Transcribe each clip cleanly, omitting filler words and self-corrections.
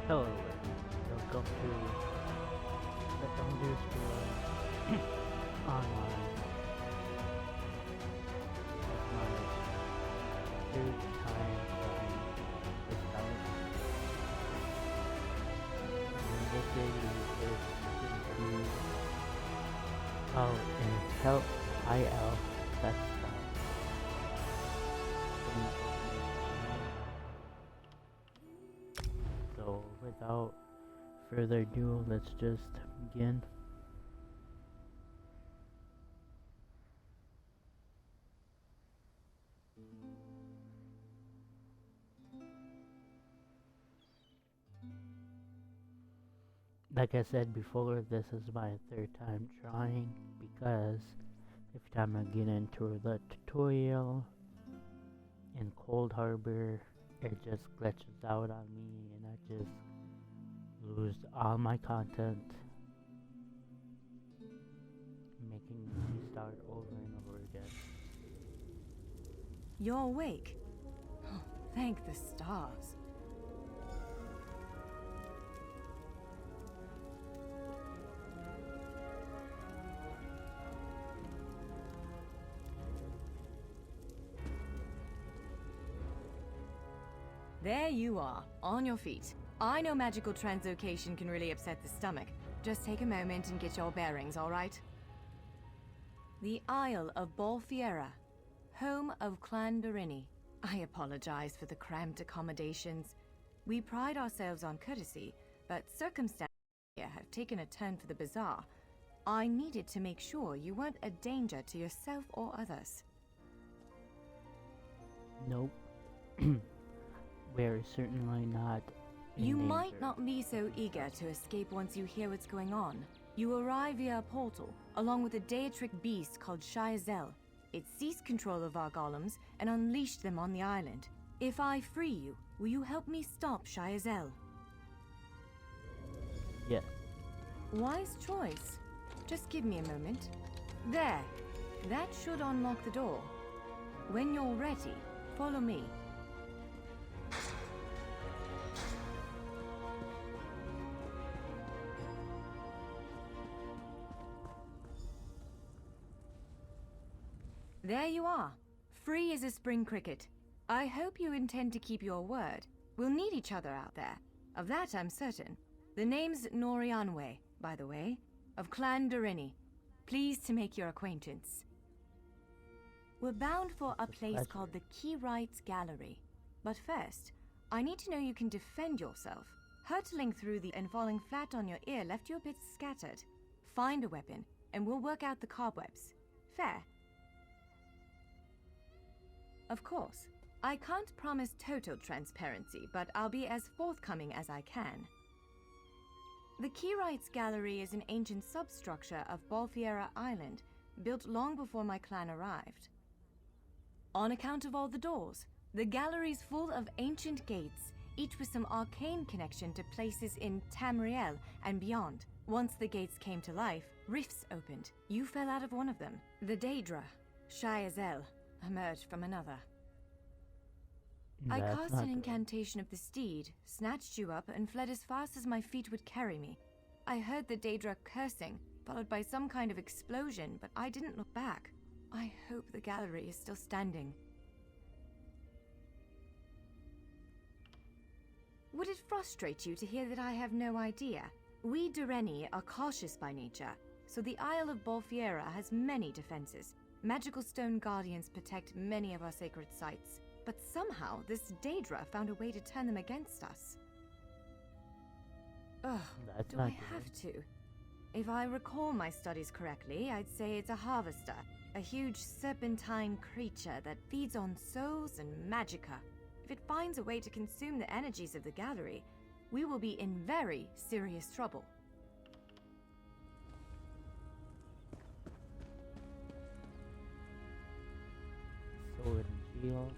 Hello, welcome to the Elders Tour online. This is my third time trying this out. And this is going to and high elf that's so without further ado, let's just begin. Like I said before, this is my third time trying because every time I get into the tutorial in Cold Harbor, it just glitches out on me and I just lose all my content, making me start over and over again. You're awake? Oh, thank the stars. There you are, on your feet. I know magical translocation can really upset the stomach. Just take a moment and get your bearings, all right? The Isle of Bolfiera, home of Clan Dorini. I apologize for the cramped accommodations. We pride ourselves on courtesy, but circumstances here have taken a turn for the bizarre. I needed to make sure you weren't a danger to yourself or others. Nope. We're certainly not in You danger. might not be so eager to escape once you hear what's going on. You arrive via a portal, along with a deitric beast called Shiazel. It seized control of our golems and unleashed them on the island. If I free you, will you help me stop Shiazel? Yes. Wise choice. Just give me a moment. There. That should unlock the door. When you're ready, follow me. There you are, free as a spring cricket. I hope you intend to keep your word. We'll need each other out there. Of that I'm certain. The name's Norianwe, by the way, of Clan Dorini. Pleased to make your acquaintance. We're bound for a place called the Keyrights Gallery. But first, I need to know you can defend yourself. Hurtling through and falling flat on your ear left you a bit scattered. Find a weapon, and we'll work out the cobwebs. Fair? Of course. I can't promise total transparency, but I'll be as forthcoming as I can. The Keyrights Gallery is an ancient substructure of Bolfiera Island, built long before my clan arrived. On account of all the doors, the gallery's full of ancient gates, each with some arcane connection to places in Tamriel and beyond. Once the gates came to life, rifts opened. You fell out of one of them. The Daedra, Shiazel, emerged from another. I cast an incantation of the steed, snatched you up, and fled as fast as my feet would carry me. I heard the Daedra cursing, followed by some kind of explosion, but I didn't look back. I hope the gallery is still standing. Would it frustrate you to hear that I have no idea? We Doreni are cautious by nature, so the Isle of Bolfiera has many defenses. Magical stone guardians protect many of our sacred sites, but somehow this Daedra found a way to turn them against us. Ugh, do I have to? If I recall my studies correctly, I'd say it's a harvester, a huge serpentine creature that feeds on souls and magicka. If it finds a way to consume the energies of the gallery, we will be in very serious trouble. Sword and shield.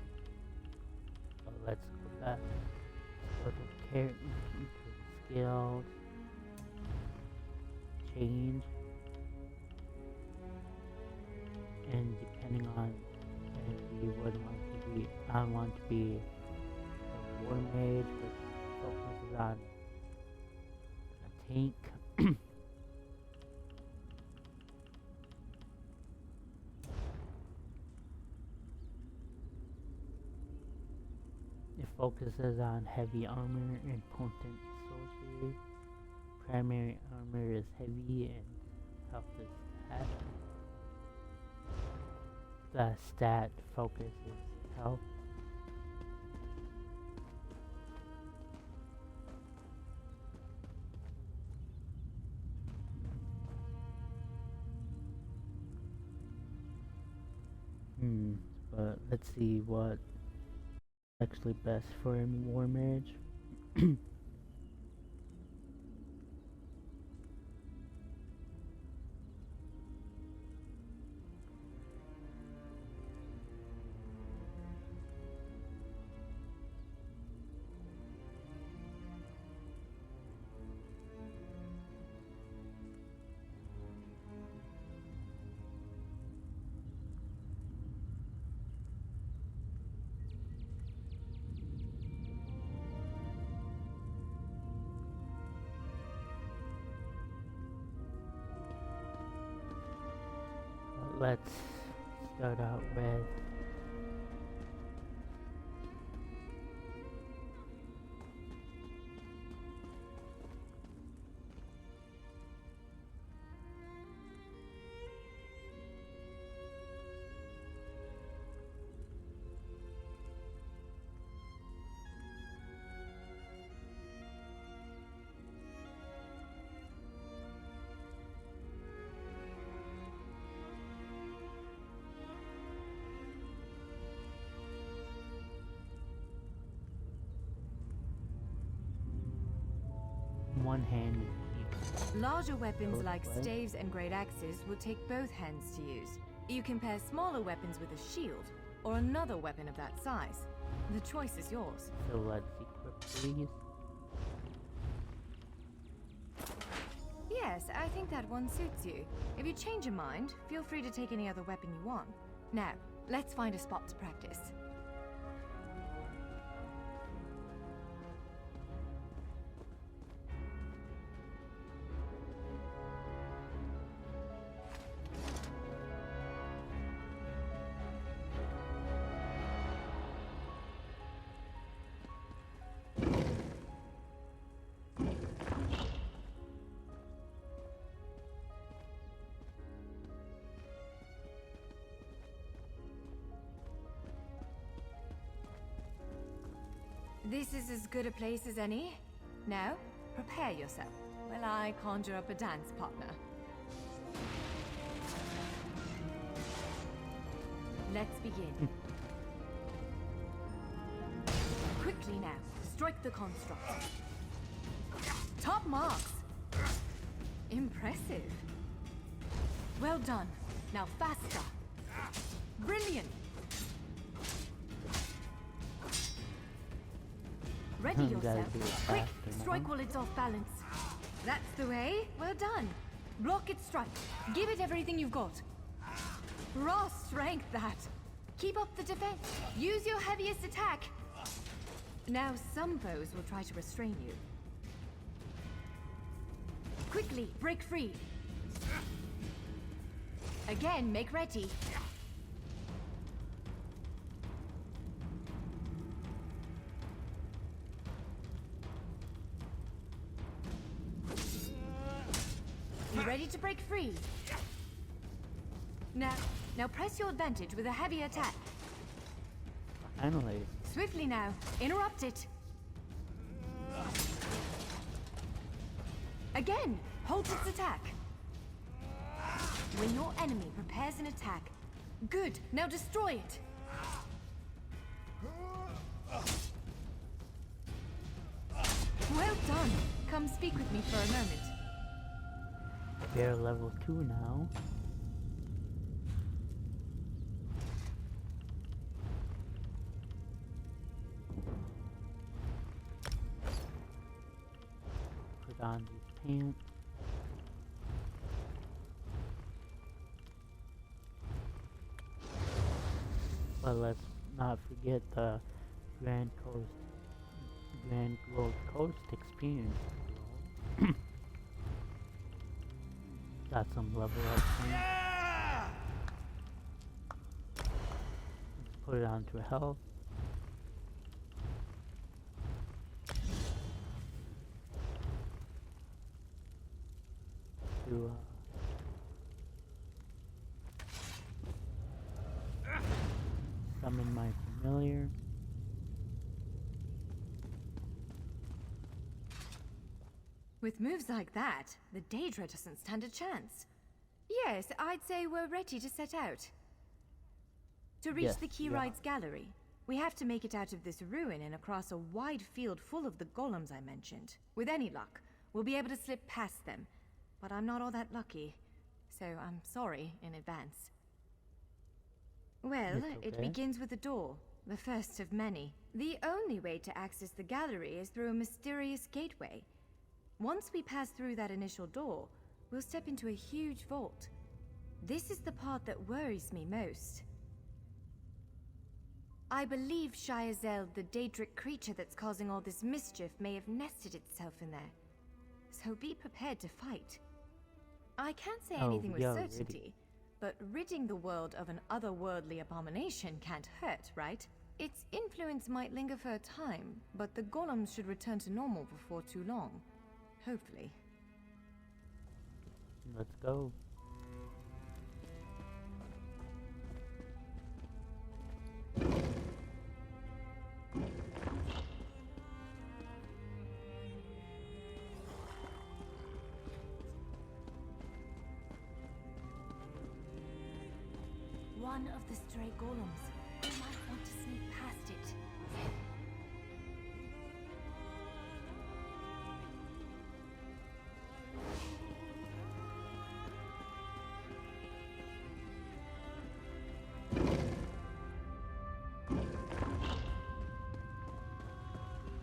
So let's go back. Go to character, skills, change, and depending on if you would want to be, I want to be a war mage, which focuses on focuses on heavy armor and potent sorcery. Primary armor is heavy and health is half. The stat focus is health. But let's see what actually best for a war mage. Let's start out with one-handed shield. Larger weapons like What? staves and great axes will take both hands to use. You can pair smaller weapons with a shield, or another weapon of that size. The choice is yours. So let's equip these. Yes, I think that one suits you. If you change your mind, feel free to take any other weapon you want. Now, let's find a spot to practice. This is as good a place as any. Now, prepare yourself while I conjure up a dance partner. Let's begin. Quickly now, strike the construct. Top marks! Impressive. Well done. Now faster. Brilliant. Ready Gotta yourself. do it Quick, faster strike now. while it's off balance. That's the way. Well done. Block its strike. Give it everything you've got. Raw strength, that. Keep up the defense. Use your heaviest attack. Now some foes will try to restrain you. Quickly, break free. Again, make ready. You ready to break free? Now press your advantage with a heavy attack. Finally. Swiftly now, interrupt it. Again, halt its attack. When your enemy prepares an attack, good, now destroy it. Well done. Come speak with me for a moment. We're level 2 now. Put on these pants. But let's not forget the Grand Gold Coast experience. Got some level up things. Let's put it onto health. to summon my familiar. With moves like that, the Daedra doesn't stand a chance. Yes, I'd say we're ready to set out. To reach Yes, the we are. Keyrights Gallery, we have to make it out of this ruin and across a wide field full of the golems I mentioned. With any luck, we'll be able to slip past them. But I'm not all that lucky, so I'm sorry in advance. Well, It's it okay. begins with a door, the first of many. The only way to access the gallery is through a mysterious gateway. Once we pass through that initial door, we'll step into a huge vault. This is the part that worries me most. I believe Shiazel, the Daedric creature that's causing all this mischief, may have nested itself in there. So be prepared to fight. I can't say anything with yeah, certainty, but ridding the world of an otherworldly abomination can't hurt, right? Its influence might linger for a time, but the golems should return to normal before too long. Hopefully. Let's go. One of the stray golems. We might want to sneak past it.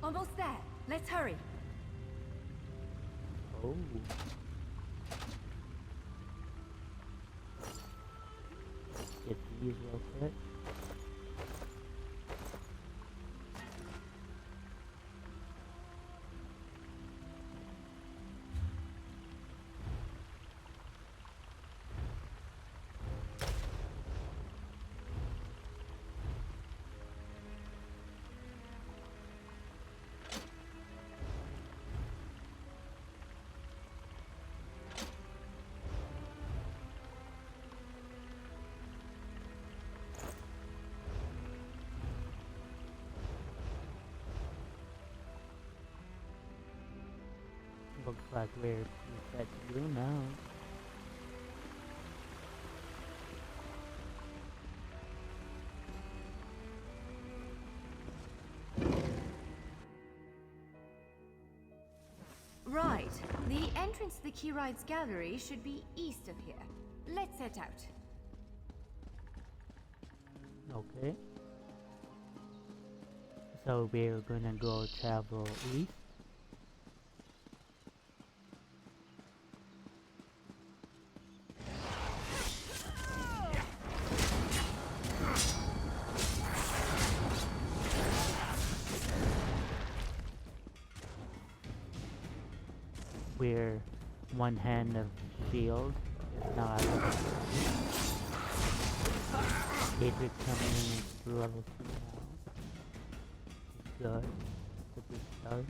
Almost there. Let's hurry. Oh. Get these real quick. Looks like we're set to go now. Right. The entrance to the Keyrights Gallery should be east of here. Let's set out. Okay. So we're gonna go travel east. We're one hand of shield, if not Daedric coming in at level 2 now. Good. It's a good start.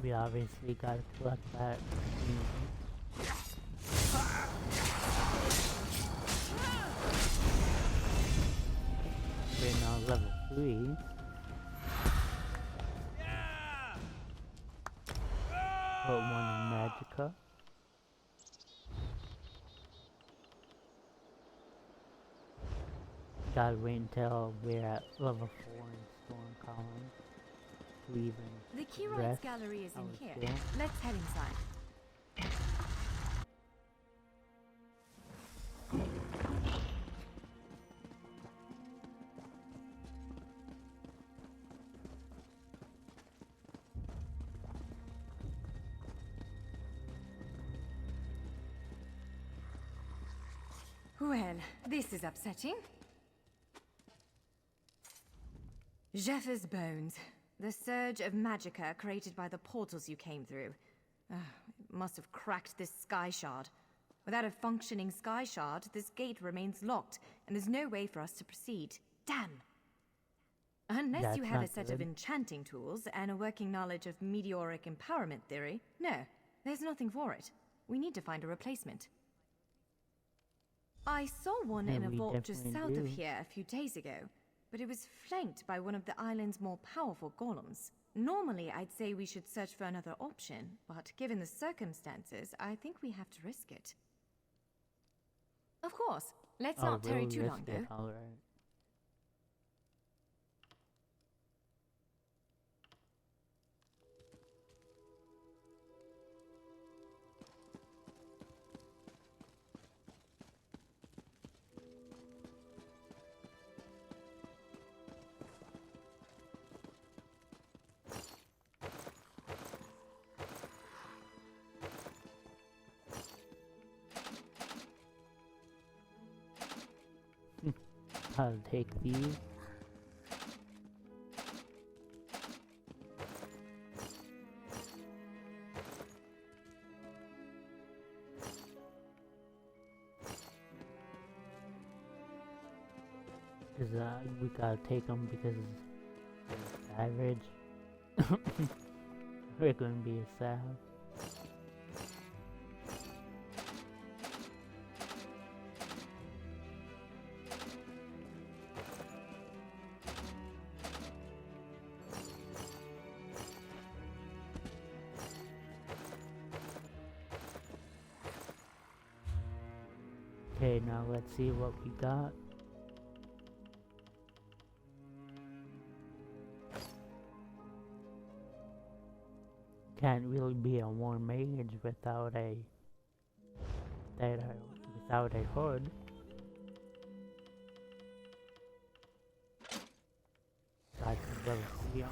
We obviously gotta collect that. We're now level 3. Put one in Magicka. Gotta wait until we're at level 4 in Storm Column to even The Keyrights rest. Gallery is in our here. skill. Let's head inside. Well, this is upsetting. Zephyrs' bones. The surge of magicka created by the portals you came through. It must have cracked this sky shard. Without a functioning sky shard, this gate remains locked, and there's no way for us to proceed. Damn! Unless you That's have a not set of good. enchanting tools and a working knowledge of meteoric empowerment theory, no, there's nothing for it. We need to find a replacement. I saw one Yeah, in a we vault just definitely south of do. here a few days ago, but it was flanked by one of the island's more powerful golems. Normally, I'd say we should search for another option, but given the circumstances, I think we have to risk it. Of course. Let's Oh, not tarry we'll too risk long, it, though. alright. I'll take these. Cause we gotta take them because they're savage. We're gonna be a sav. Okay, now let's see what we got. Can't really be a warm mage without a without a hood. Got some level 3 on.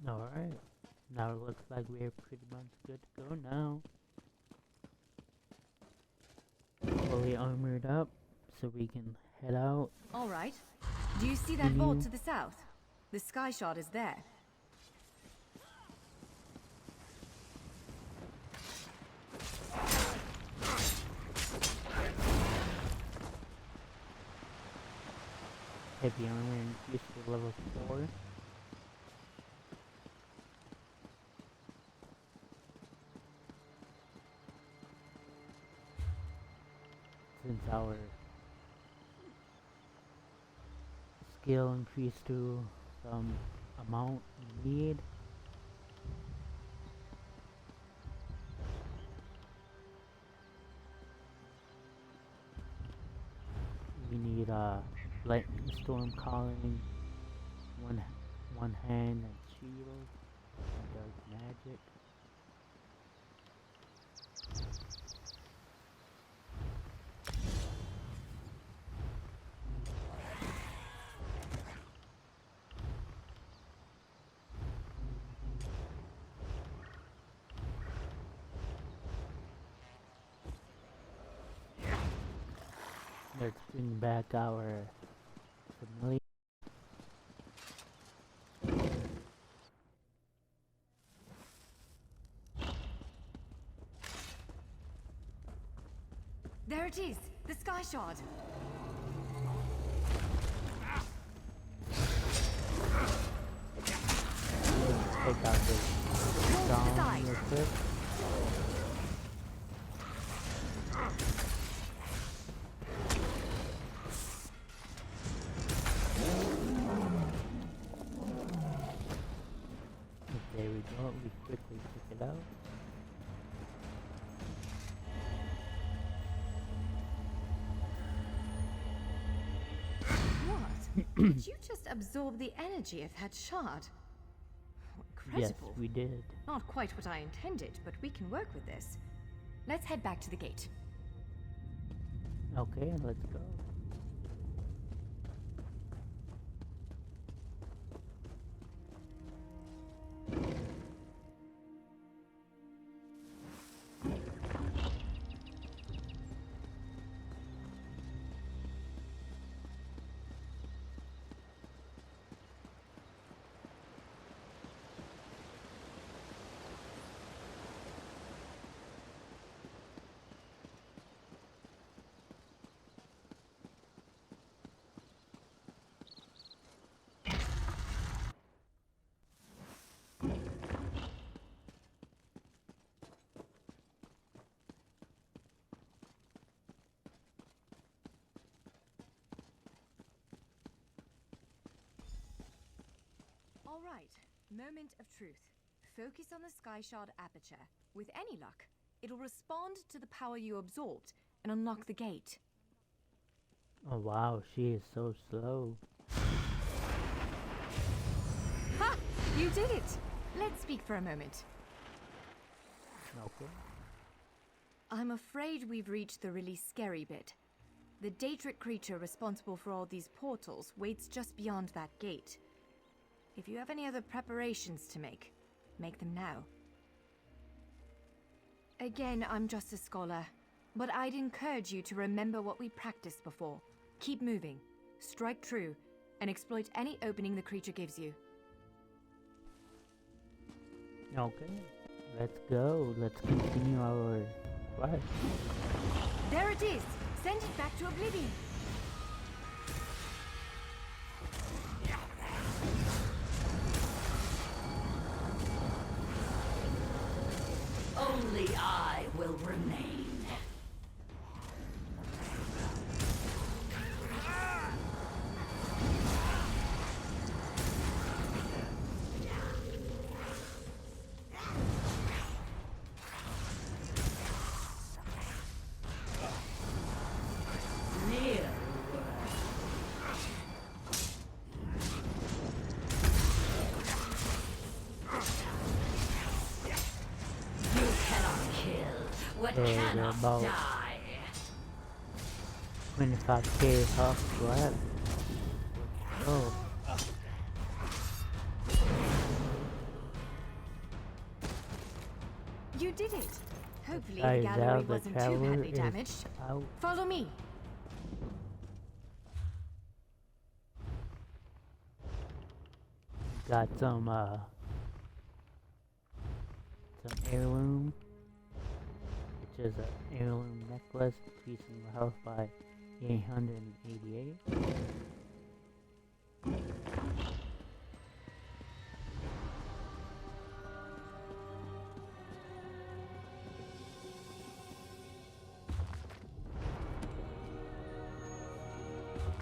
Alright, now it looks like we're pretty much good to go now. Fully armored up, so we can head out. Alright. Do you see that vault to the south? The sky shard is there. Heavy armor increased to level 4. Since our skill increased to some amount we need. We need lightning storm calling, one hand and shield, and dark magic. Let's bring back our familiar. There it is! The sky shard! Take out this down real quick. There we go, we quickly took it out. What? Did you just absorb the energy of that shard? incredible. Yes, we did. Not quite what I intended, but we can work with this. Let's head back to the gate. Okay, let's go. All right, moment of truth. Focus on the sky shard aperture. With any luck, it'll respond to the power you absorbed and unlock the gate. Oh wow, she is so slow. Ha! You did it! Let's speak for a moment. Okay. I'm afraid we've reached the really scary bit. The Daedric creature responsible for all these portals waits just beyond that gate. If you have any other preparations to make them now. Again, I'm just a scholar, but I'd encourage you to remember what we practiced before. Keep moving, strike true, and exploit any opening the creature gives you. Okay, let's go. Let's continue our quest. There it is! Send it back to oblivion! Only I will remain. They're about 25k health left. Oh. You did it! Hopefully Guys, the gallery now the wasn't too tower badly is damaged. out. Follow me! Got some heirloom, which is an heirloom necklace, increasing the health by 888.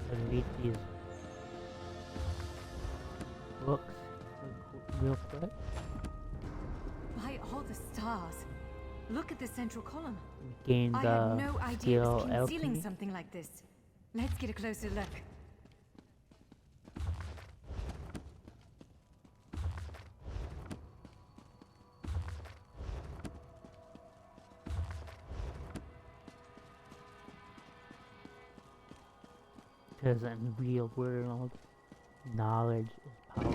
And read these books real quick. By all the stars! Look at the central column. Gain I the had no idea it was skill concealing LP. something like this. Let's get a closer look. Because in real world, knowledge is power.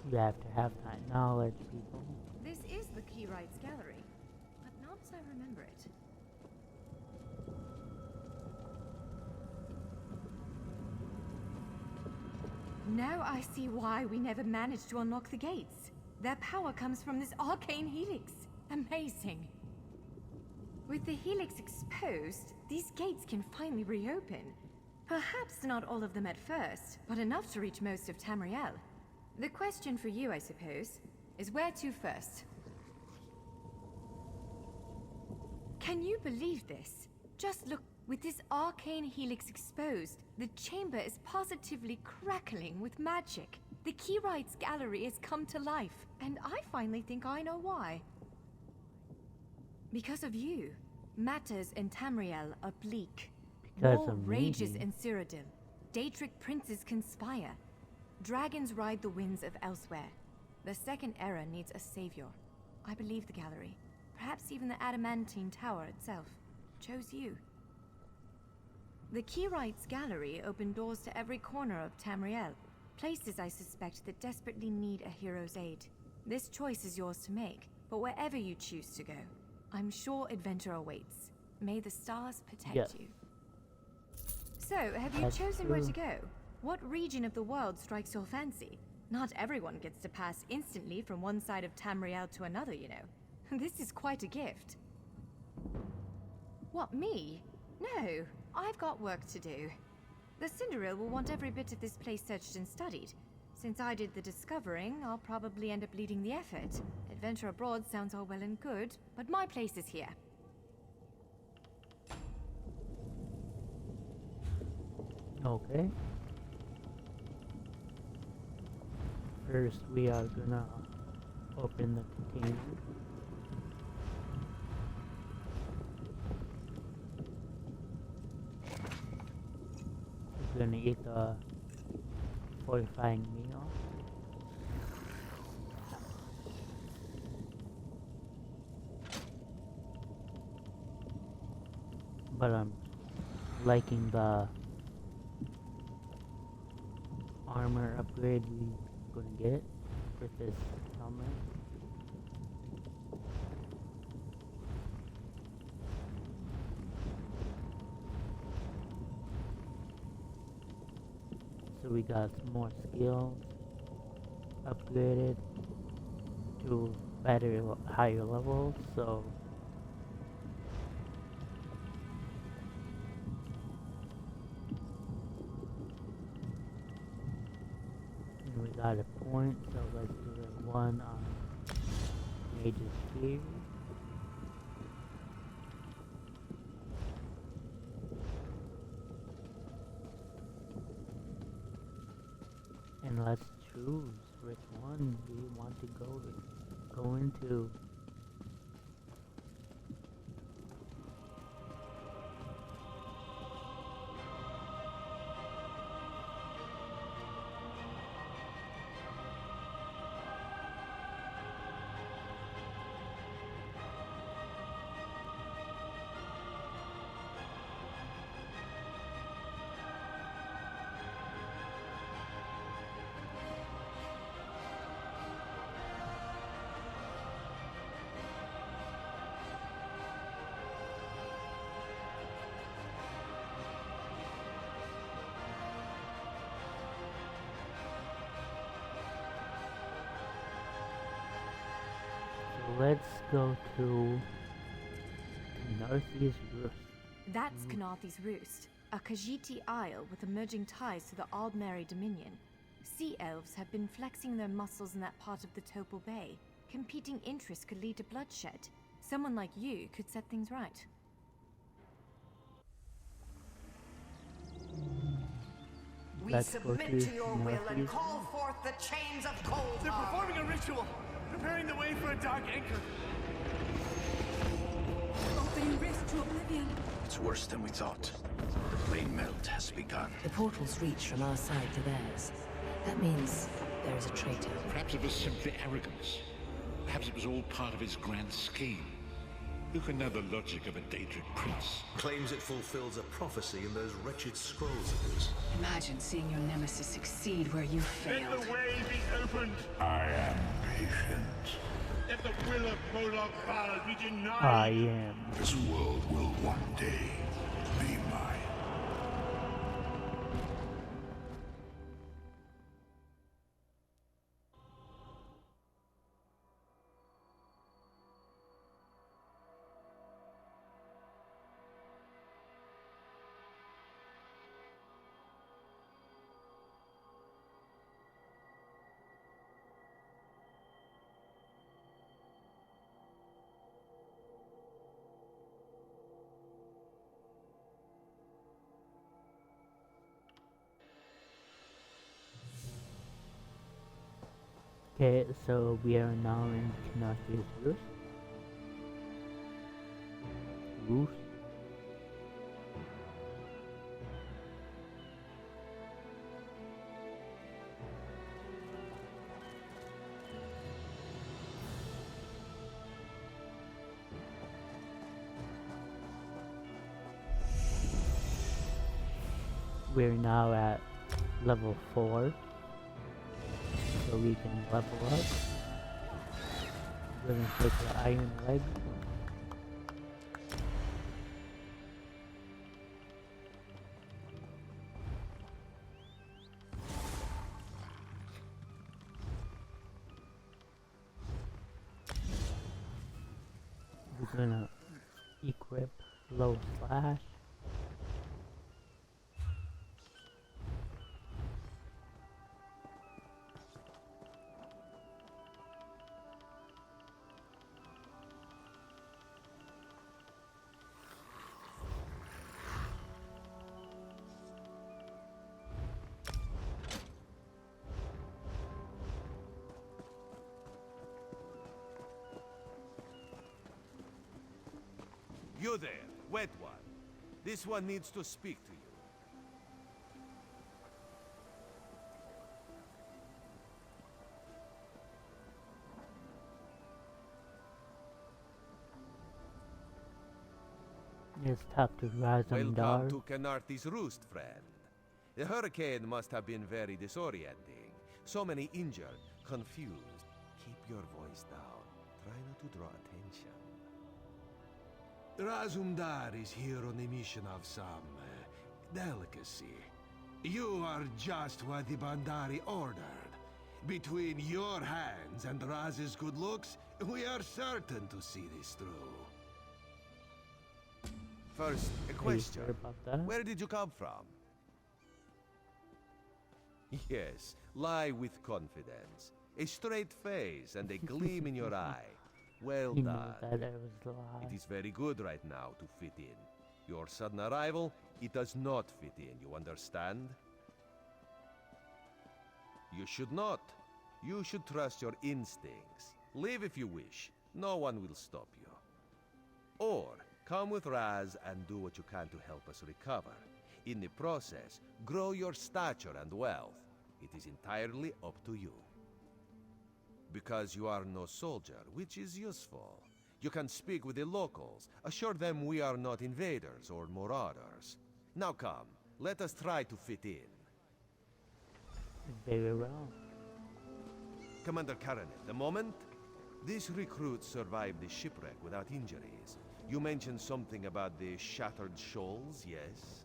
You have to have that knowledge, people. This is the Keyrights Gallery, but not as I remember it. Now I see why we never managed to unlock the gates. Their power comes from this arcane helix. Amazing. With the helix exposed, these gates can finally reopen. Perhaps not all of them at first, but enough to reach most of Tamriel. The question for you, I suppose, is where to first? Can you believe this? Just look, with this arcane helix exposed, the chamber is positively crackling with magic. The Keyrights Gallery has come to life, and I finally think I know why. Because of you, matters in Tamriel are bleak. Because War of rages me. in Cyrodiil. Daedric princes conspire. Dragons ride the winds of elsewhere. The Second Era needs a savior. I believe the gallery, perhaps even the Adamantine Tower itself, chose you. The Keyrights Gallery opened doors to every corner of Tamriel, places I suspect that desperately need a hero's aid. This choice is yours to make, but wherever you choose to go, I'm sure adventure awaits. May the stars protect you. So, have you chosen where to go? What region of the world strikes your fancy? Not everyone gets to pass instantly from one side of Tamriel to another, you know. This is quite a gift. What, me? No, I've got work to do. The Cinderil will want every bit of this place searched and studied. Since I did the discovering, I'll probably end up leading the effort. Adventure abroad sounds all well and good, but my place is here. Okay. First, we are gonna open the container. We're gonna eat the fortifying meal. But I'm liking the armor upgrade we're gonna get with this helmet. So we got some more skills upgraded to better, higher levels, so and we got a point, so let's do a one on Mage's Spear. And let's choose which one we want to go into. Let's go to Kanathy's Roost. That's Kanathy's Roost, a Khajiiti isle with emerging ties to the ALDMERI Dominion. Sea elves have been flexing their muscles in that part of the Temple Bay. Competing interests could lead to bloodshed. Someone like you could set things right. We submit to your will and call forth the chains of cold. They're performing a ritual, preparing the way for a dark anchor. Opening rift to oblivion. It's worse than we thought. The plane melt has begun. The portals reach from our side to theirs. That means there is a traitor. Perhaps it was simply arrogance. Perhaps it was all part of his grand scheme. Who can know the logic of a Daedric prince? Claims it fulfills a prophecy in those wretched scrolls of his. Imagine seeing your nemesis succeed where you failed. Let the way be opened. I am patient. Let the will of Moloch Val be denied. I am. This world will one day be mine. Okay, so we are now in Kanathy's Roost. We're now at level 4, so we can level up. We're gonna take the iron leg. We're gonna equip low slash. You there, wet one. This one needs to speak to you. Let's talk to Welcome Razumdar. to Kenarthith's Roost, friend. The hurricane must have been very disorienting. So many injured, confused. Keep your voice down. Try not to draw attention. Razumdar is here on a mission of some delicacy. You are just what the Bandari ordered. Between your hands and Raz's good looks, we are certain to see this through. First, a Are you question. sure about that? Where did you come from? Yes, lie with confidence. A straight face and a gleam in your eye. Well You know done. that it was a lie. It is very good right now to fit in. Your sudden arrival, it does not fit in, you understand? You should not. You should trust your instincts. Leave if you wish. No one will stop you. Or, come with Raz and do what you can to help us recover. In the process, grow your stature and wealth. It is entirely up to you. Because you are no soldier, which is useful. You can speak with the locals, assure them we are not invaders or marauders. Now come, let us try to fit in. Very well. Commander Caranet, a moment. This recruit survived the shipwreck without injuries. You mentioned something about the shattered shoals, yes?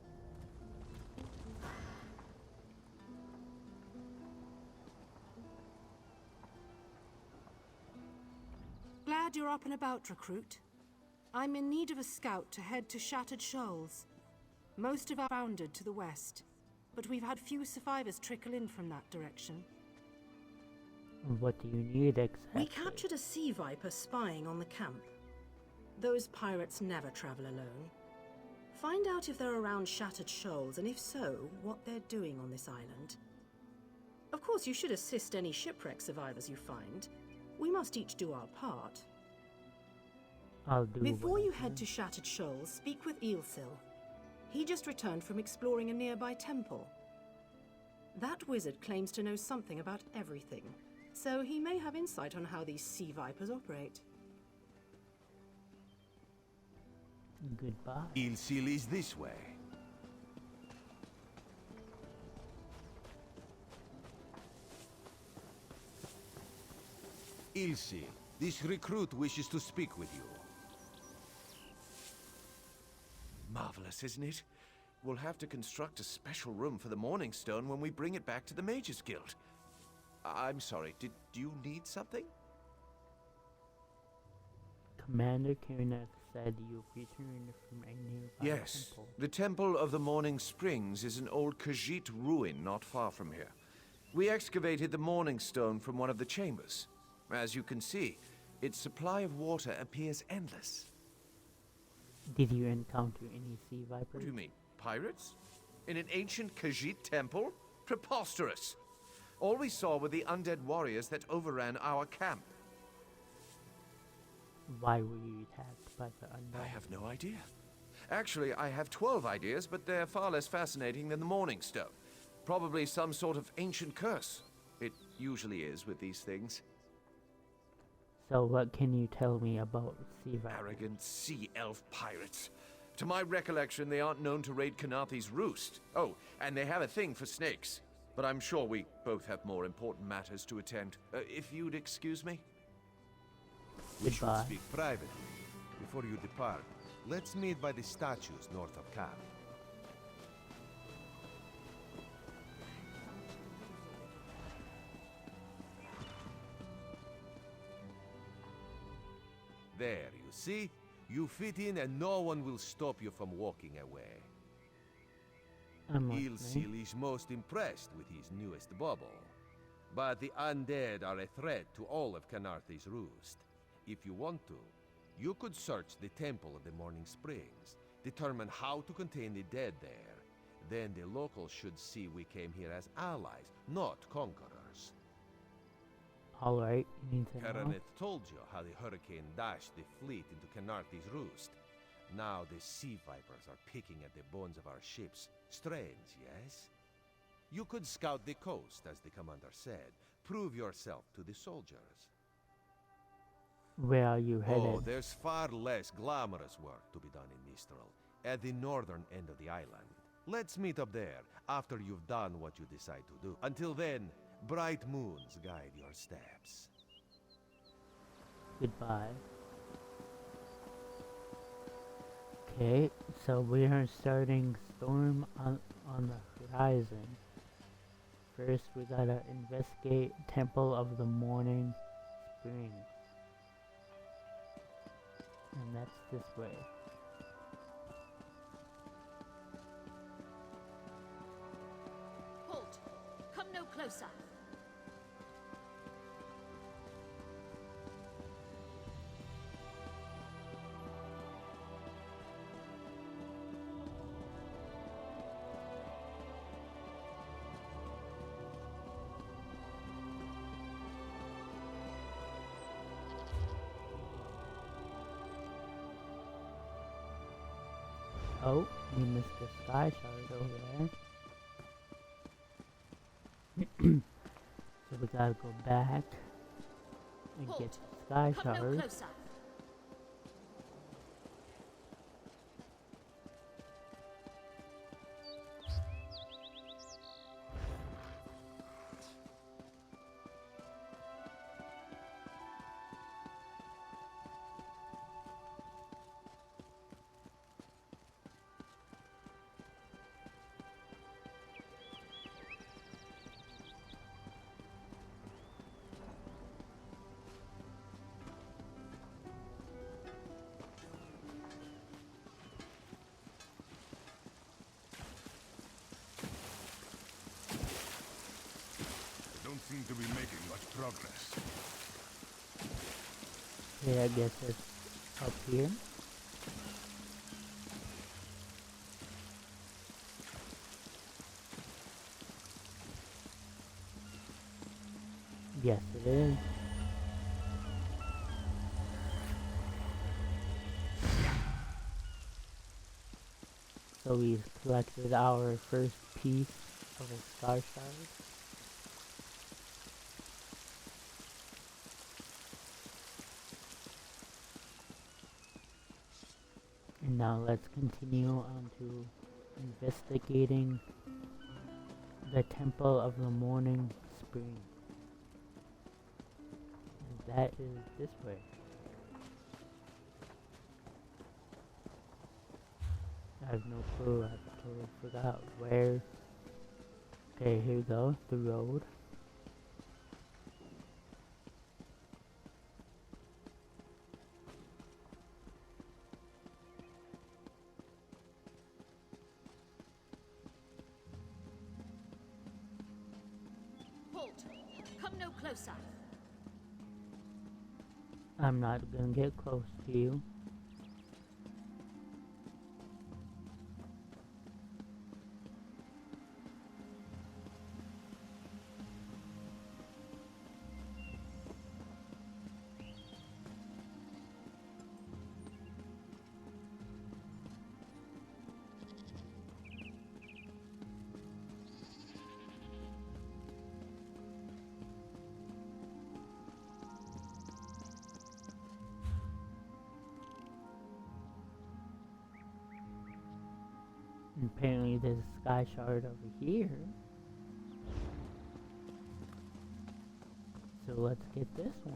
Glad you're up and about, recruit. I'm in need of a scout to head to Shattered Shoals. Most have bounded to the west, but we've had few survivors trickle in from that direction. What do you need exactly? We captured a sea viper spying on the camp. Those pirates never travel alone. Find out if they're around Shattered Shoals, and if so, what they're doing on this island. Of course, you should assist any shipwreck survivors you find. We must each do our part. I'll do Before what you I head can. to Shattered Shoals, speak with Eelsil. He just returned from exploring a nearby temple. That wizard claims to know something about everything, so he may have insight on how these sea vipers operate. Goodbye. Ilsil is this way. Ilsil, this recruit wishes to speak with you. Marvelous, isn't it? We'll have to construct a special room for the Morning Stone when we bring it back to the Mage's Guild. I'm sorry, did you need something? Commander Kenneth said you returned from a nearby Yes. temple. The Temple of the Morning Springs is an old Khajiit ruin not far from here. We excavated the Morning Stone from one of the chambers. As you can see, its supply of water appears endless. Did you encounter any sea vipers? What do you mean, pirates? In an ancient Khajiit temple? Preposterous! All we saw were the undead warriors that overran our camp. Why were you attacked by the undead? I have no idea. Actually, I have 12 ideas, but they're far less fascinating than the Morning Stone. Probably some sort of ancient curse. It usually is with these things. So what can you tell me about sea vipers? Arrogant sea elf pirates. To my recollection, they aren't known to raid KenarthI's Roost. Oh, and they have a thing for snakes. But I'm sure we both have more important matters to attend. If you'd excuse me? We should speak privately. Before you depart, let's meet by the statues north of camp. There, you see? You fit in and no one will stop you from walking away. Ilsil is most impressed with his newest bauble. But the undead are a threat to all of KENARTHI'S Roost. If you want to, you could search the Temple of the Morning Springs, determine how to contain the dead there. Then the locals should see we came here as allies, not conquerors. Alright, anything else? Karaneth told you how the hurricane dashed the fleet into KENARTHI'S Roost. Now the sea vipers are picking at the bones of our ships. Strange, yes? You could scout the coast, as the commander said. Prove yourself to the soldiers. Where are you headed? Oh, there's far less glamorous work to be done in Mistral, at the northern end of the island. Let's meet up there, after you've done what you decide to do. Until then, bright moons guide your steps. Goodbye. Okay, so we are starting Storm on the horizon. First, we gotta investigate Temple of the Morning Spring. And that's this way. Halt! Come no closer! Oh, we missed the sky shard over there. So we gotta go back and get the sky shard. No closer. Seem to be making much progress. Okay, I guess it's up here. Yes, it is. So we've collected our first piece of a star shard. And now let's continue on to investigating the Temple of the Morning Spring. And that is this way. I have no clue, I totally forgot where. Okay, here we go, the road. Come no closer. I'm not gonna get close to you. And apparently there's a sky shard over here. So let's get this one.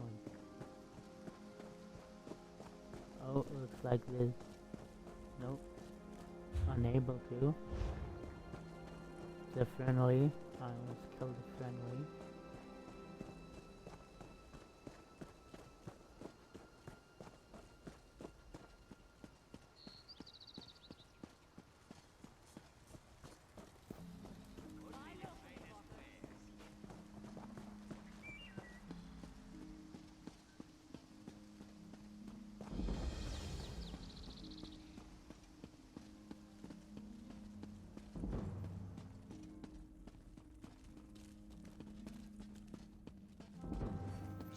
Oh, it looks like there's... Nope. Unable to. The friendly. I almost killed the friendly.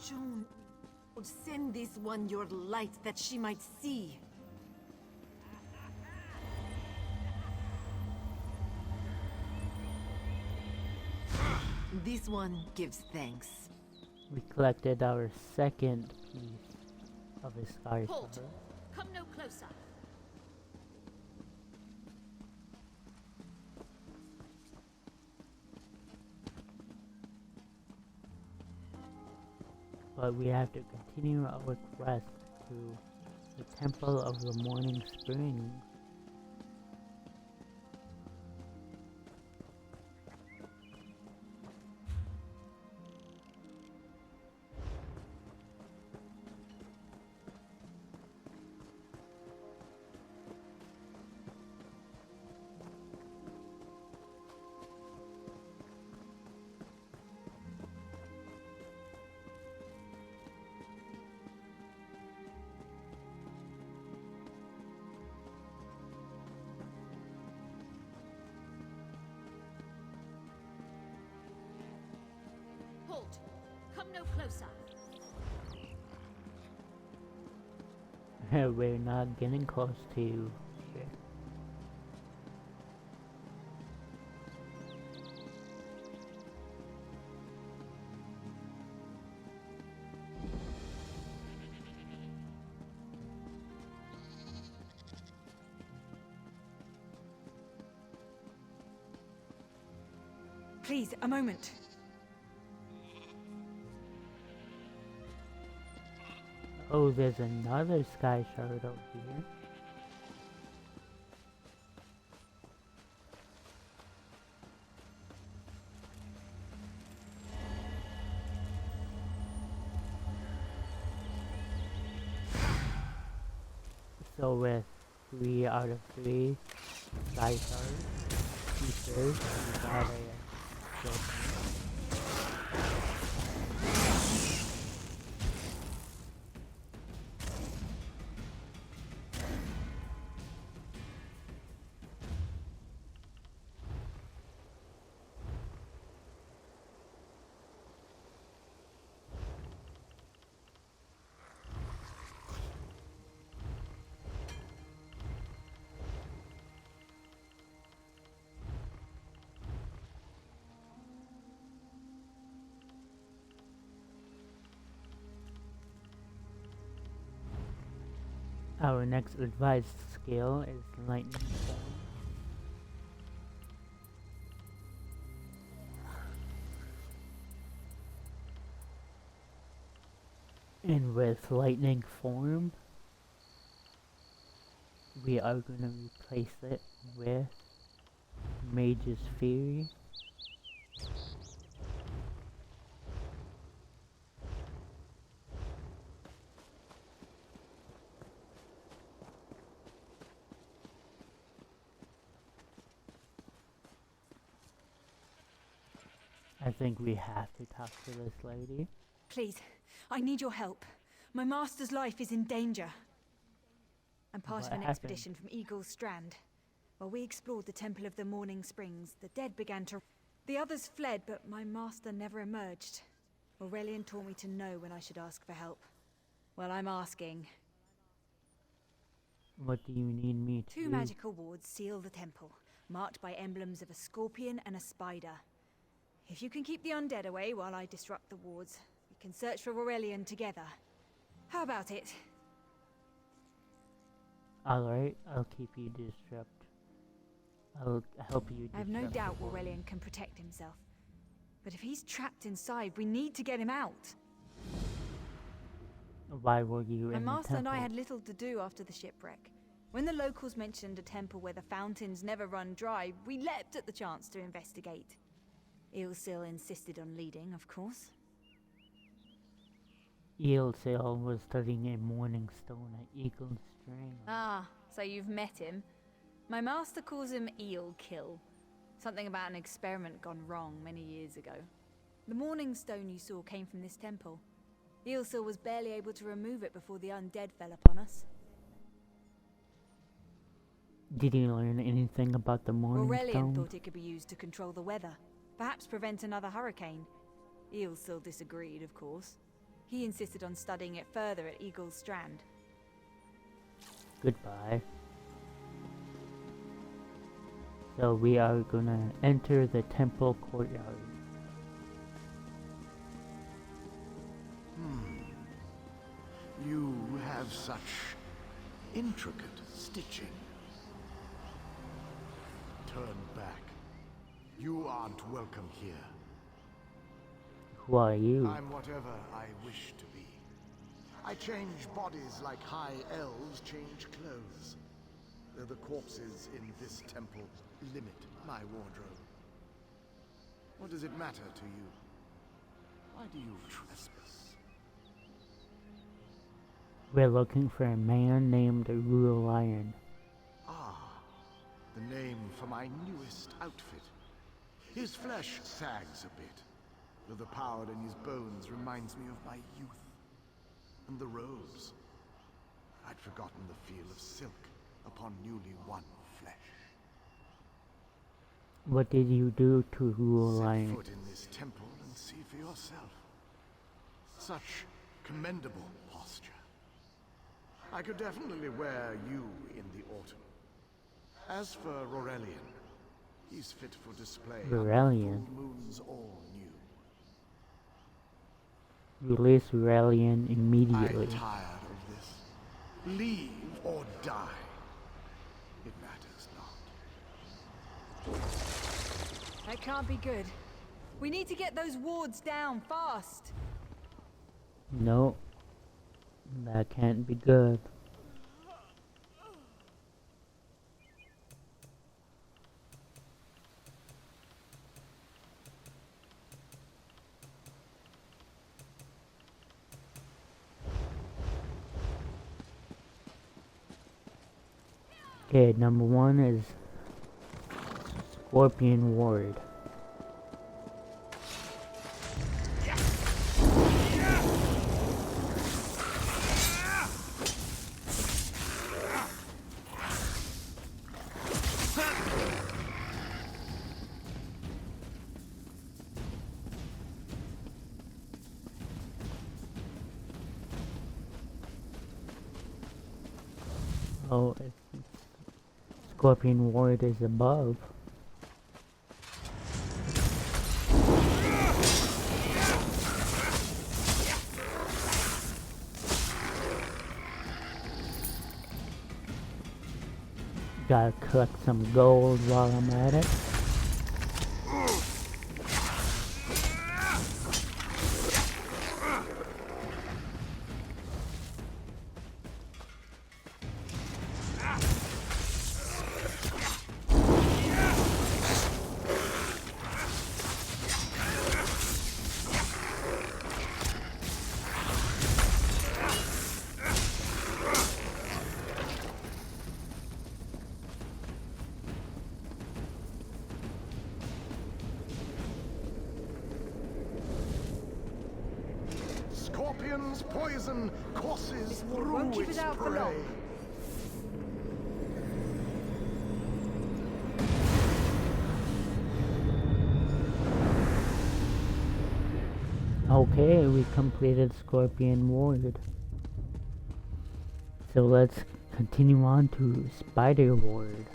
Joan, send this one your light that she might see. This one gives thanks. We collected our second piece of his sky Halt! shard. Come no closer. But we have to continue our quest to the Temple of the Morning Springs. Halt! Come no closer. We're not getting close to shit. Please, a moment. Oh, there's another sky shard over here. So with 3 out of 3 sky shards pieces, we got a silver. Our next advised skill is Lightning Storm. And with Lightning Form, we are going to replace it with Mage's Fury. I think we have to talk to this lady. Please, I need your help. My master's life is in danger. I'm part of an expedition from Eagle's Strand. While we explored the Temple of the Morning Springs, the dead began to... The others fled, but my master never emerged. Aurelian taught me to know when I should ask for help. Well, I'm asking. What do you need me to do? 2 magical wards seal the temple, marked by emblems of a scorpion and a spider. If you can keep the undead away while I disrupt the wards, we can search for Aurelian together. How about it? Alright, I'll keep you disrupt I'll help you. I have no disrupt doubt the wall. Aurelian can protect himself. But if he's trapped inside, we need to get him out. Why were you My in the master and I temple? had little to do after the shipwreck. When the locals mentioned a temple where the fountains never run dry, we leapt at the chance to investigate. Ilsil insisted on leading, of course. Eelsail was studying a morning stone at Eagle String. Ah, so you've met him. My master calls him Eel Kill. Something about an experiment gone wrong many years ago. The morning stone you saw came from this temple. Ilsil was barely able to remove it before the undead fell upon us. Did you learn anything about the morning Aurelian stone? thought it could be used to control the weather. Perhaps prevent another hurricane. Ilsil disagreed, of course. He insisted on studying it further at Eagle's Strand. Goodbye. So we are gonna enter the Temple Courtyard. You have such intricate stitching. Turn back. You aren't welcome here. Who are you? I'm whatever I wish to be. I change bodies like high elves change clothes. Though the corpses in this temple limit my wardrobe. What does it matter to you? Why do you trespass? We're looking for a man named Aurelian. Ah, the name for my newest outfit. His flesh sags a bit, though the power in his bones reminds me of my youth. And the robes. I'd forgotten the feel of silk upon newly won flesh. What did you do to Set Aurelian? foot in this temple and see for yourself. Such commendable posture. I could definitely wear you in the autumn. As for Aurelian, he's fit for display on Aurelian? full moons all new. Release Aurelian immediately. I'm tired of this. Leave or die. It matters not. That can't be good. We need to get those wards down fast. No, that can't be good. Okay, number one is Scorpion Ward. Oh, Scorpion Ward is above. Gotta collect some gold while I'm at it. Scorpion's poison courses This ward through won't keep its us out for prey. long. Okay, we completed Scorpion Ward. So let's continue on to Spider Ward.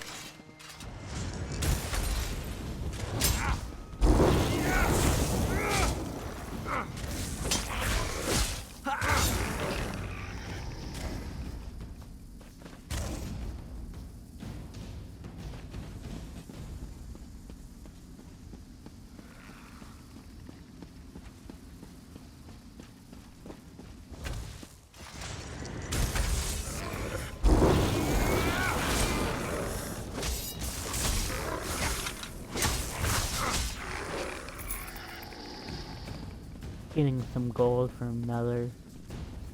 getting some gold from another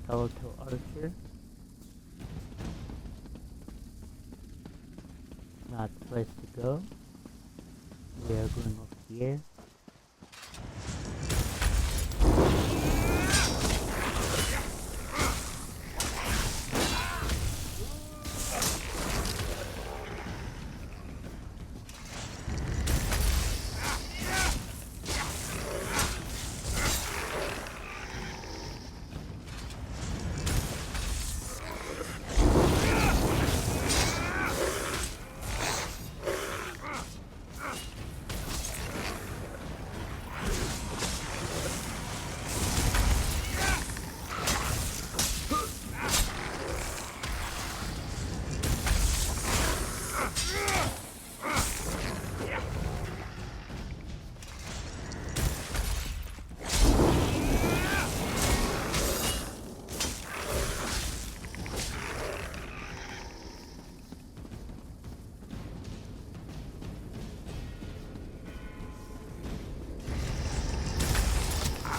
skeletal archer. Not the place to go. We are going over here.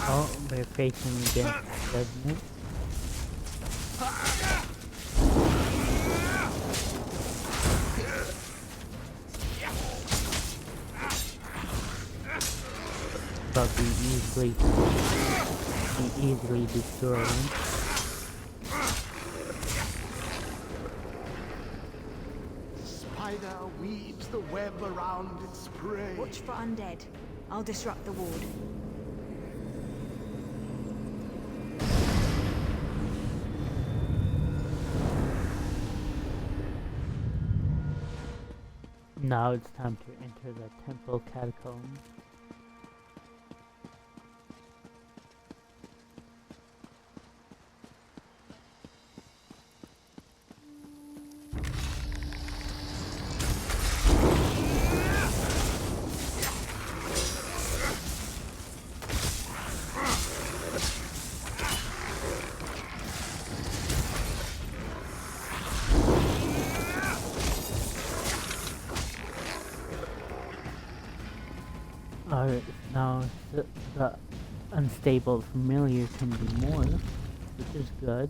Oh, we're facing against Judgment. But we easily destroy him. Spider weaves the web around its prey. Watch for undead. I'll disrupt the ward. Now it's time to enter the Temple Catacombs. Alright, now the unstable familiar can be more, which is good.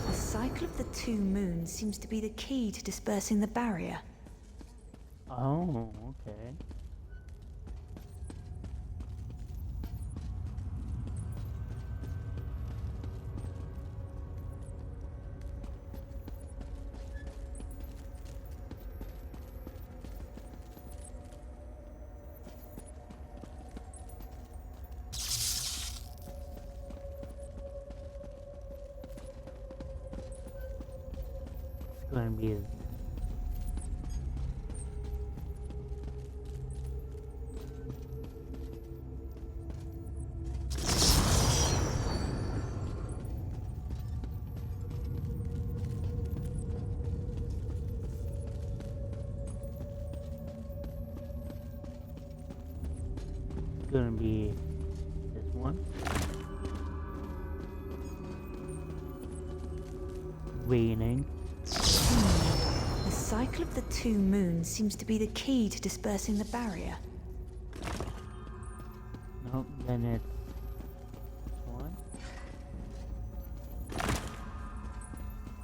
The cycle of the two moons seems to be the key to dispersing the barrier. Oh, okay. It's going to be gonna be this one. Raining. The cycle of the two moons seems to be the key to dispersing the barrier. Nope, then it's this one.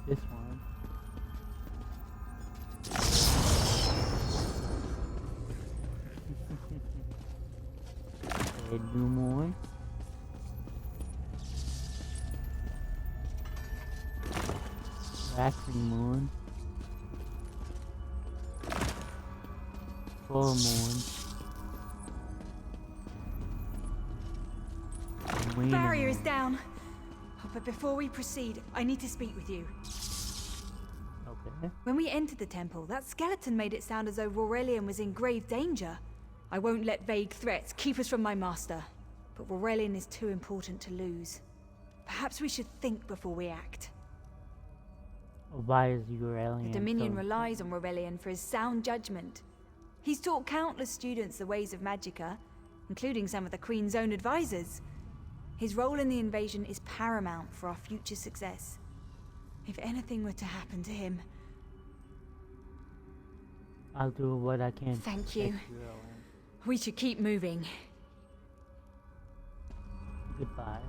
This one. A new moon. Waxing moon. Full moon. Barrier is down. Oh, but before we proceed, I need to speak with you. Okay. When we entered the temple, that skeleton made it sound as though Aurelian was in grave danger. I won't let vague threats keep us from my master. But Aurelian is too important to lose. Perhaps we should think before we act. Why is Aurelian The Dominion so relies on Aurelian for his sound judgment. He's taught countless students the ways of Magicka, including some of the Queen's own advisors. His role in the invasion is paramount for our future success. If anything were to happen to him... I'll do what I can. Thank you. We should keep moving. Goodbye.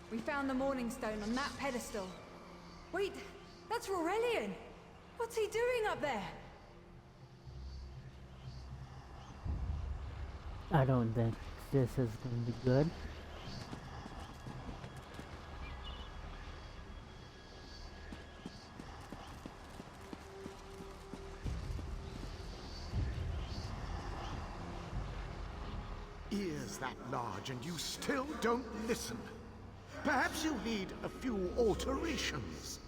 We found the Morning Stone on that pedestal. Wait, that's Aurelian! What's he doing up there? I don't think this is going to be good. Ears that large and you still don't listen. Perhaps you need a few alterations.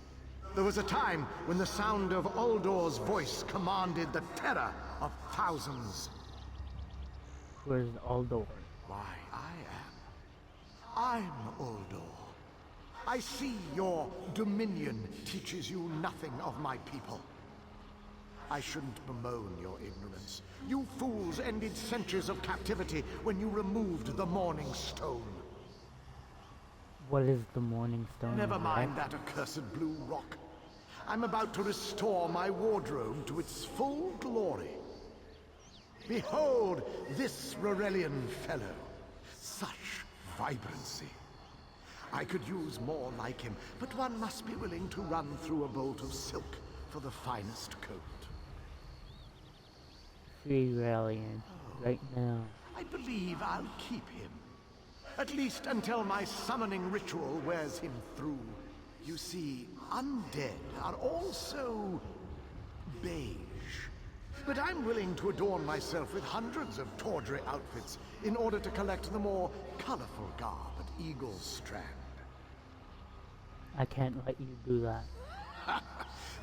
There was a time when the sound of Uldor's voice commanded the terror of thousands. Where's Uldor? Why, I'm Uldor. I see your dominion teaches you nothing of my people. I shouldn't bemoan your ignorance. You fools ended centuries of captivity when you removed the Morning Stone. What is the Morning Stone? Never mind that accursed blue rock. I'm about to restore my wardrobe to its full glory. Behold this Rorelian fellow. Such vibrancy. I could use more like him, but one must be willing to run through a bolt of silk for the finest coat. Free Aurelian, right now. I believe I'll keep him. At least until my summoning ritual wears him through. You see, undead are also beige. But I'm willing to adorn myself with hundreds of tawdry outfits in order to collect the more colorful garb at Eagle's Strand. I can't let you do that.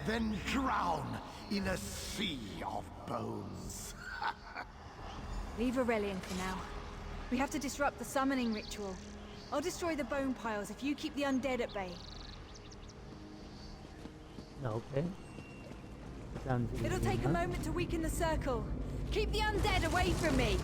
Then drown in a sea of bones. Leave Aurelian for now. We have to disrupt the summoning ritual. I'll destroy the bone piles if you keep the undead at bay. Okay. Sounds easy It'll take a enough. moment to weaken the circle. Keep the undead away from me!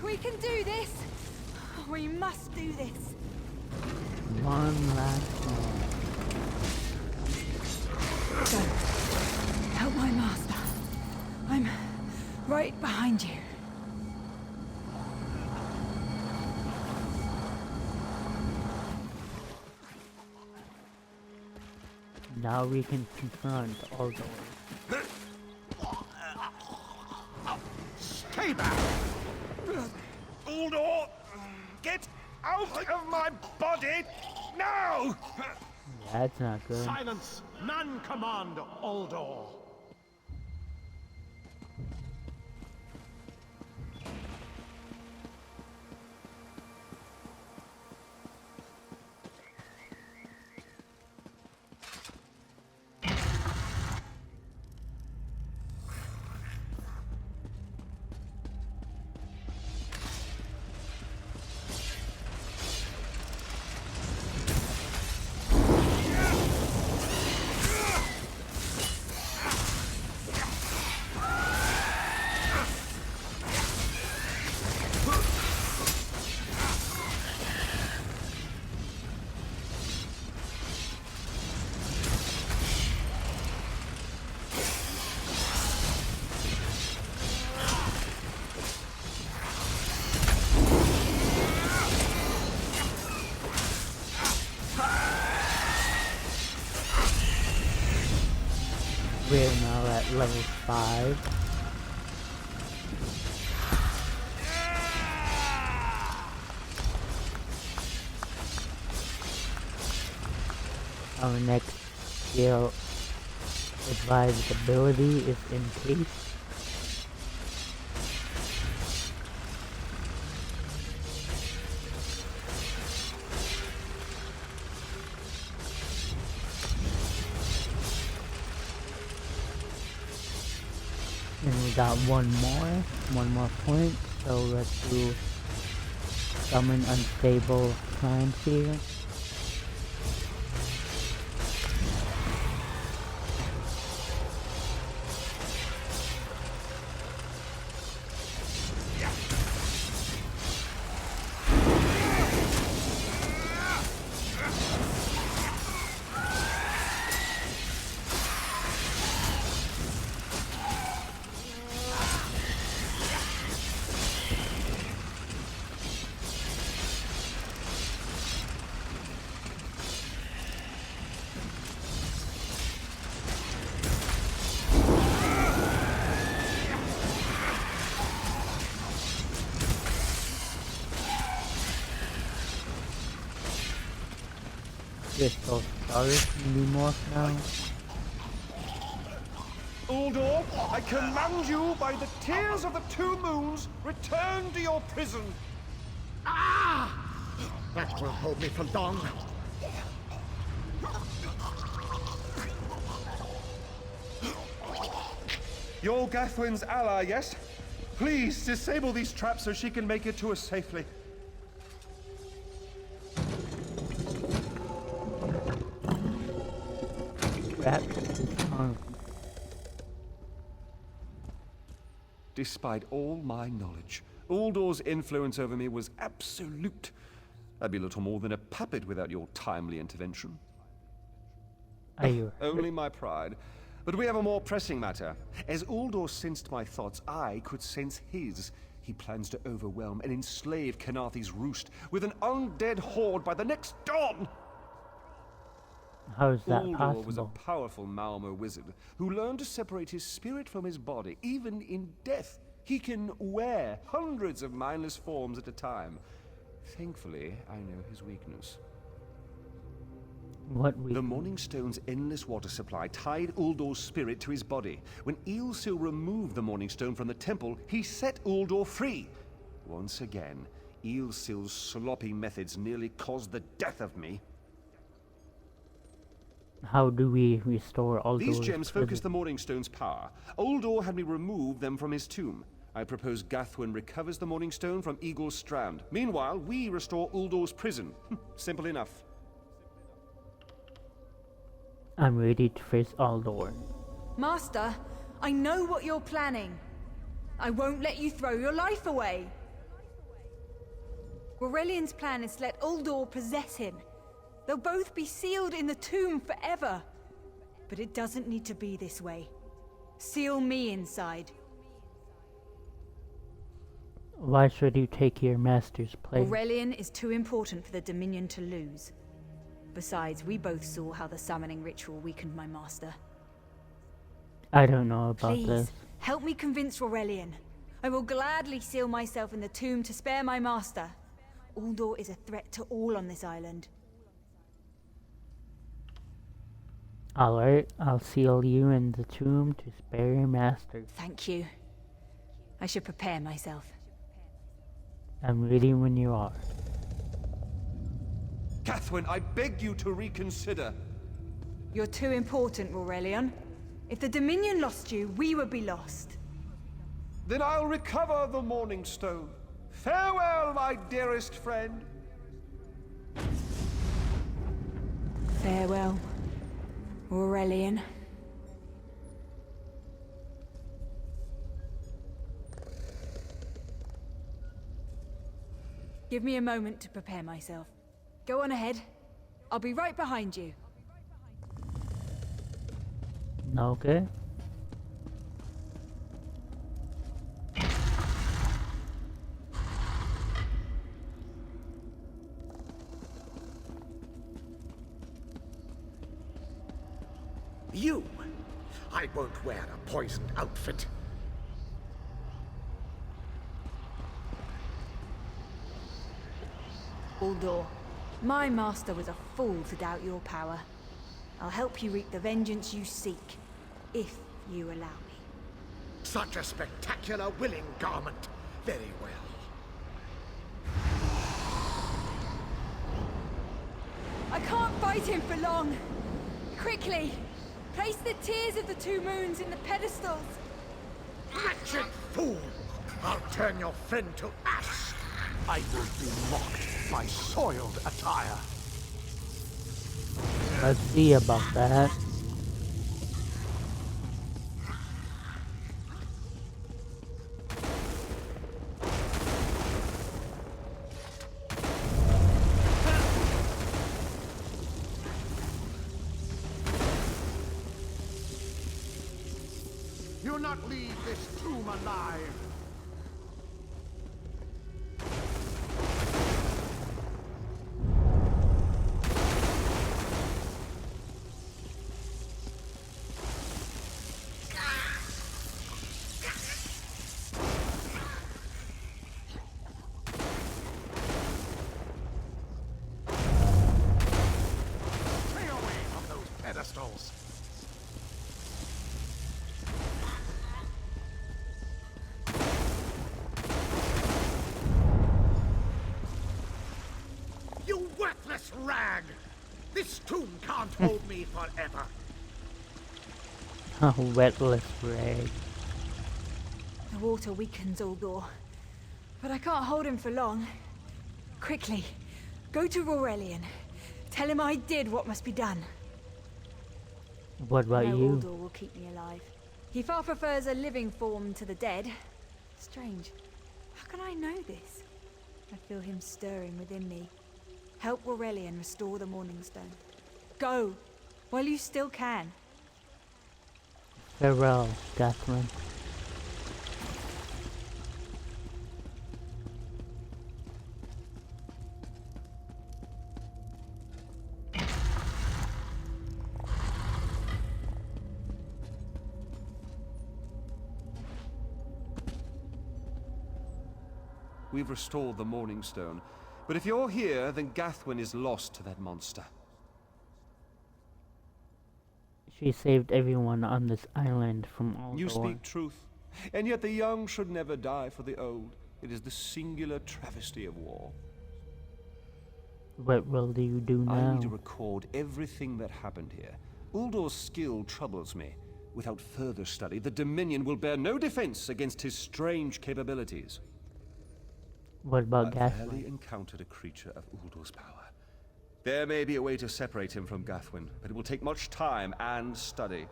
We can do this! We must do this! One last one. Go. Help my master. I'm right behind you. Now we can confront Uldor. very bad. Uldor, get out of my body now! That's not good. Silence! None command Uldor. We're now at level 5. Our next skill advised ability is increased. And we got one more point, so let's do summon unstable clients here. Crystal stars can be morphed now. Uldor, I command you by the tears of the two moons, return to your prison. Ah! That will hold me for long. You're Gathwin's ally, yes? Please disable these traps so she can make it to us safely. Despite all my knowledge, Uldor's influence over me was absolute. I'd be little more than a puppet without your timely intervention. Only my pride. But we have a more pressing matter. As Uldor sensed my thoughts, I could sense his. He plans to overwhelm and enslave KenarthI's Roost with an undead horde by the next dawn! How is that Uldor possible? was a powerful Malmo wizard who learned to separate his spirit from his body, even in death. He can wear hundreds of mindless forms at a time. Thankfully, I know his weakness. What weakness? The Morning Stone's endless water supply tied Uldor's spirit to his body. When Eilsil removed the Morning Stone from the temple, he set Uldor free. Once again, Eilsil's sloppy methods nearly caused the death of me. How do we restore Uldor's These gems prison? focus the Morning Stone's power. Uldor had me remove them from his tomb. I propose Gathwin recovers the Morning Stone from Eagle's Strand. Meanwhile, we restore Uldor's prison. Simple enough. I'm ready to face Uldor. Master, I know what you're planning. I won't let you throw your life away. Aurelian's plan is to let Uldor possess him. They'll both be sealed in the tomb forever. But it doesn't need to be this way. Seal me inside. Why should you take your master's place? Aurelian is too important for the Dominion to lose. Besides, we both saw how the summoning ritual weakened my master. I don't know about Please, this. help me convince Aurelian. I will gladly seal myself in the tomb to spare my master. Uldor is a threat to all on this island. Alright, I'll seal you in the tomb to spare your master. Thank you. I should prepare myself. I'm ready when you are. Catherine, I beg you to reconsider. You're too important, Aurelion. If the Dominion lost you, we would be lost. Then I'll recover the Morning Stone. Farewell, my dearest friend. Farewell, Aurelion. Give me a moment to prepare myself. Go on ahead. I'll be right behind you. Okay. You! I won't wear a poisoned outfit. Uldor, my master was a fool to doubt your power. I'll help you reap the vengeance you seek, if you allow me. Such a spectacular willing garment. Very well. I can't fight him for long. Quickly, place the tears of the two moons in the pedestals. Wretched fool! I'll turn your friend to ash. I will be mocked by soiled attire. Let's see about that. You'll not leave this tomb alive. Stay away from those pedestals. You worthless rag! This tomb can't hold me forever. Wetless rag. The water weakens Uldor, but I can't hold him for long. Quickly, go to Aurelion. Tell him I did what must be done. What about No, you? Uldor will keep me alive. He far prefers a living form to the dead. Strange. How can I know this? I feel him stirring within me. Help Aurelion restore the Morning Stone. Go, while you still can. Farewell, Catherine. We've restored the Morning Stone. But if you're here, then Gathwin is lost to that monster. She saved everyone on this island from all You speak truth. And yet the young should never die for the old. It is the singular travesty of war. What will you do now? I need to record everything that happened here. Uldor's skill troubles me. Without further study, the Dominion will bear no defense against his strange capabilities. What about I've Gathwin? barely encountered a creature of Uldor's power. There may be a way to separate him from Gathwin, but it will take much time and study.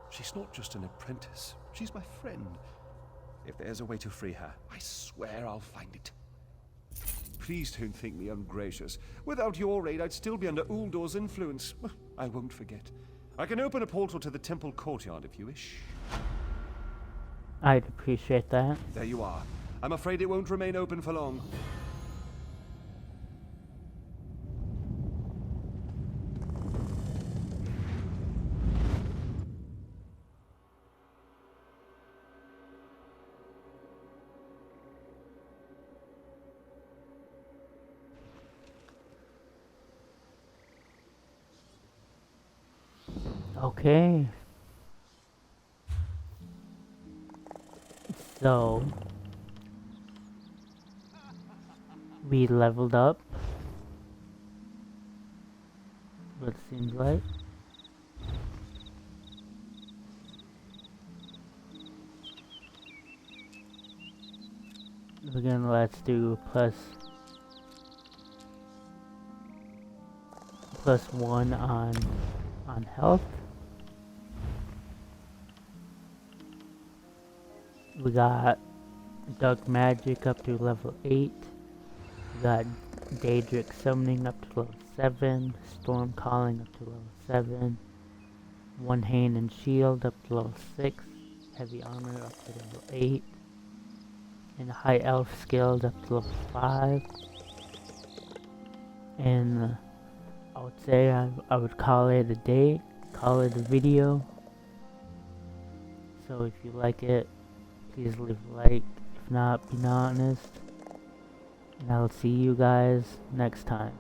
She's not just an apprentice, she's my friend. If there's a way to free her, I swear I'll find it. Please don't think me ungracious. Without your aid, I'd still be under Uldor's influence. I won't forget. I can open a portal to the Temple Courtyard if you wish. I'd appreciate that. There you are. I'm afraid it won't remain open for long. Okay. So we leveled up. What it seems like. Again, let's do plus 1 on health. We got Dark Magic up to level 8. We got Daedric Summoning up to level 7. Storm Calling up to level 7. One Hand and Shield up to level 6. Heavy Armor up to level 8. And High Elf Skills up to level 5. And I would say I would call it a day, call it a video. So if you like it, please leave a like. If not, be honest. And I'll see you guys next time.